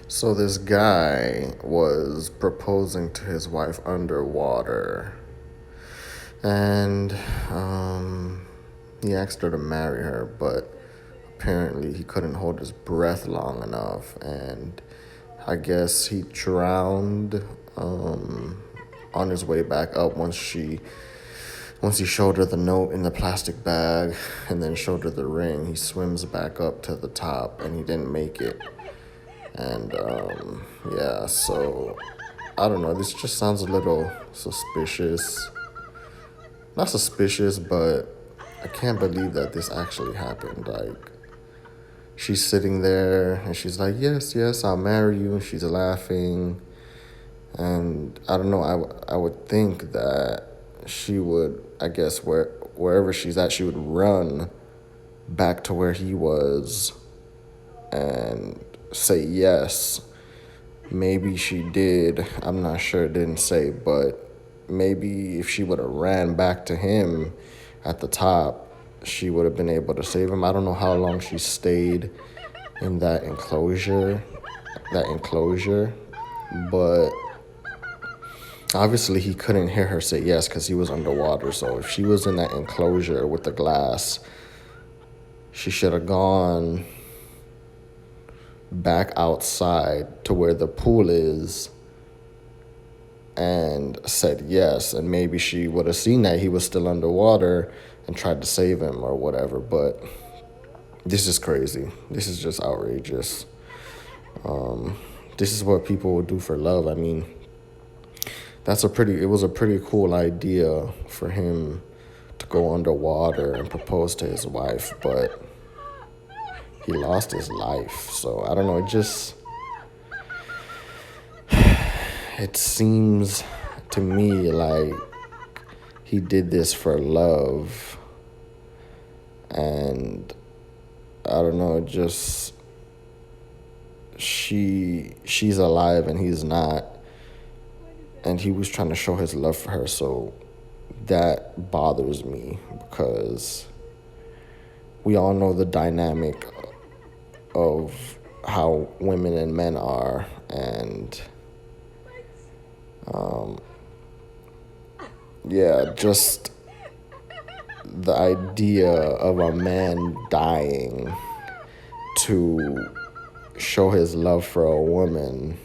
So this guy was proposing to his wife underwater, and he asked her to marry her, but apparently he couldn't hold his breath long enough, and I guess he drowned on his way back up once he showed her the note in the plastic bag and then showed her the ring. He swims back up to the top, and he didn't make it. And yeah, so I don't know. This just sounds a little suspicious. Not suspicious, but I can't believe that this actually happened. Like, she's sitting there and she's like, "Yes, yes, I'll marry you." And she's laughing. And I don't know. I would think that she would, I guess, wherever she's at, she would run back to where he was and say yes. Maybe she did. I'm not sure. It didn't say, but maybe if she would have ran back to him at the top, she would have been able to save him. I don't know how long she stayed in that enclosure, but obviously he couldn't hear her say yes because he was underwater. So if she was in that enclosure with the glass, she should have gone back outside to where the pool is and said yes, and maybe she would have seen that he was still underwater and tried to save him or whatever. But this is crazy. This is just outrageous. This is what people would do for love. I mean, it was a pretty cool idea for him to go underwater and propose to his wife, but he lost his life. So I don't know. It seems to me like he did this for love, and I don't know. Just she's alive and he's not, and he was trying to show his love for her. So that bothers me because we all know the dynamic of how women and men are, and yeah, just the idea of a man dying to show his love for a woman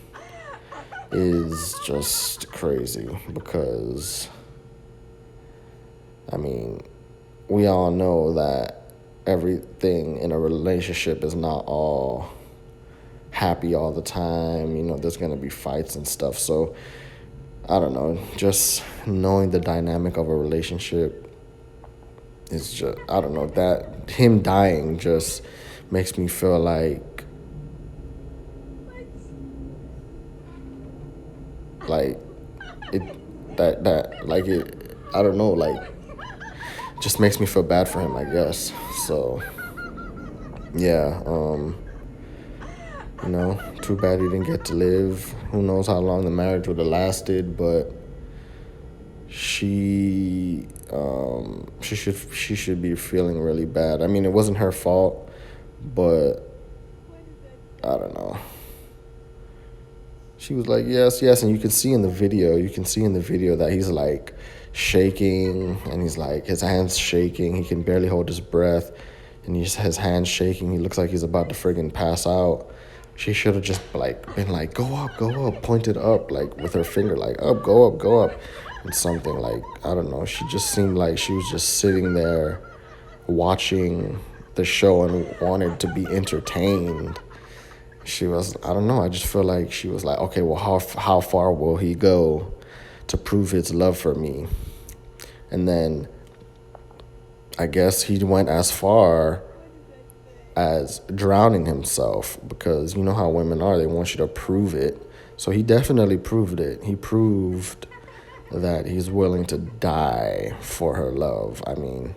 is just crazy because, I mean, we all know that everything in a relationship is not all happy all the time. You know, there's going to be fights and stuff. So, I don't know, just knowing the dynamic of a relationship is just, I don't know, that him dying just makes me feel like it, I don't know, like, just makes me feel bad for him, I guess. So, yeah, too bad he didn't get to live. Who knows how long the marriage would have lasted, but she should be feeling really bad. I mean, it wasn't her fault, but I don't know. She was like, yes, yes, and you can see in the video that he's like shaking, and he's like, his hands shaking. He can barely hold his breath, and his hands shaking. He looks like he's about to friggin' pass out. She should have just like been like, go up, pointed up, like with her finger, like up, go up, and something like, I don't know. She just seemed like she was just sitting there watching the show and wanted to be entertained. I don't know, I just feel like she was like, okay, well, how far will he go to prove his love for me? And then I guess he went as far as drowning himself, because you know how women are, they want you to prove it. So he definitely proved it. He proved that he's willing to die for her love. I mean,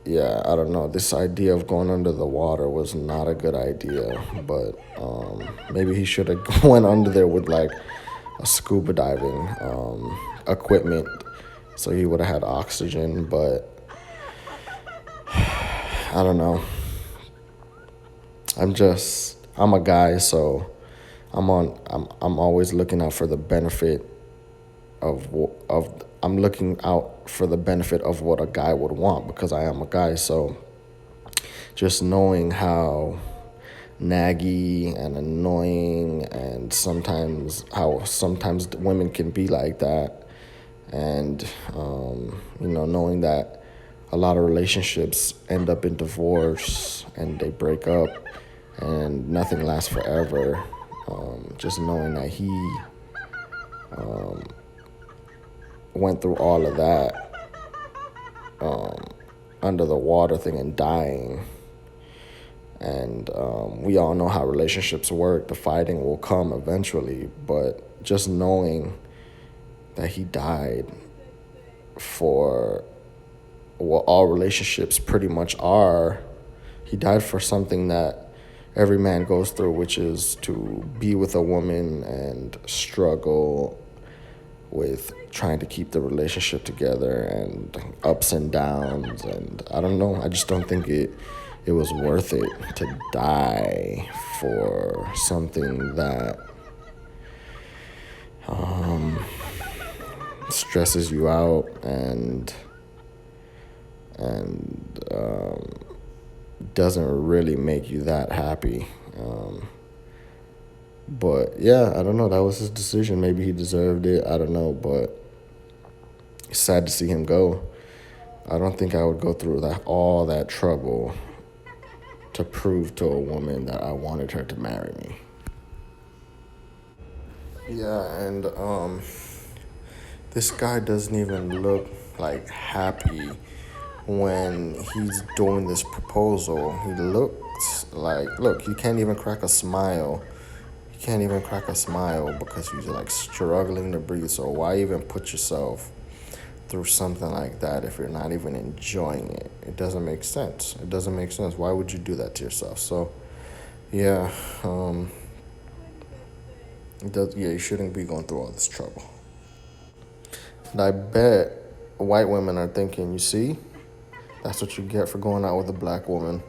yeah, I don't know. This idea of going under the water was not a good idea, but maybe he should have went under there with like a scuba diving equipment, so he would have had oxygen. But I don't know. I'm just I'm a guy, so I'm always looking out for the benefit I'm looking out for the benefit of what a guy would want because I am a guy. So just knowing how naggy and annoying and sometimes women can be like that, and knowing that a lot of relationships end up in divorce and they break up and nothing lasts forever. Just knowing that he went through all of that under the water thing and dying. And we all know how relationships work. The fighting will come eventually, but just knowing that he died for what all relationships pretty much are, he died for something that every man goes through, which is to be with a woman and struggle with trying to keep the relationship together and ups and downs. And I don't know, I just don't think it was worth it to die for something that stresses you out and doesn't really make you that happy. But yeah, I don't know. That was his decision. Maybe he deserved it. I don't know, but it's sad to see him go. I don't think I would go through all that trouble to prove to a woman that I wanted her to marry me. Yeah, and this guy doesn't even look like happy when he's doing this proposal. He looks like, look, he can't even crack a smile. He can't even crack a smile because he's like struggling to breathe. So why even put yourself through something like that if you're not even enjoying it? It doesn't make sense. It doesn't make sense. Why would you do that to yourself? So, yeah, you shouldn't be going through all this trouble. And I bet white women are thinking, you see, that's what you get for going out with a black woman.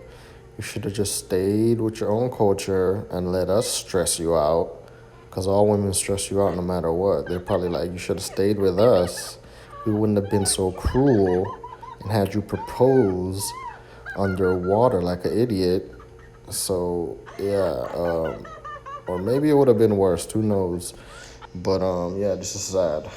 You should have just stayed with your own culture and let us stress you out. Because all women stress you out no matter what. They're probably like, you should have stayed with us. We wouldn't have been so cruel and had you propose underwater like an idiot. So, yeah. Or maybe it would have been worse. Who knows? But, yeah, this is sad.